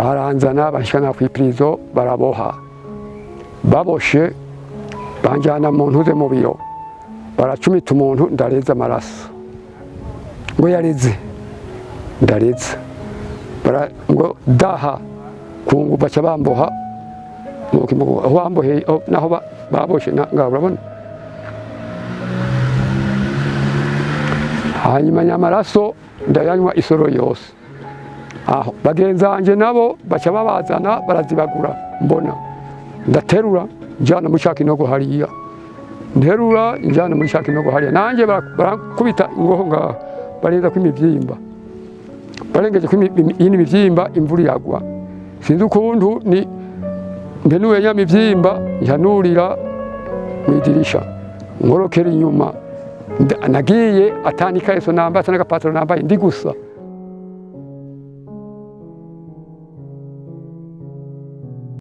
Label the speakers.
Speaker 1: baranzana banshikana kw'ipirizo baraboha baboshe banjana mu ntuze mu biro baracumita umuntu ndareza amaraso ngo yareze ndareza ngo daha kungu baca bamboha aho bamboheye naho baboshe ngaho urabona hanyuma nyamaraso ndayanywa isoro yose aho bagenzanje nabo baca babazana barazibagura mbona ndaterura njana muri cya kinogo hariya nterura njana muri cya kinogo hariya nanjye barakubita ingoho ngaho barenza kw'imivyimba barengeje kw'iyindi mivyimba imvura iragwa sinzi ukuntu ni mpenuye nya mivyimba njanurira mwidirisha ngorokera inyuma nagiye atandika eso nambaye n'agapataro nambaye ndi gusa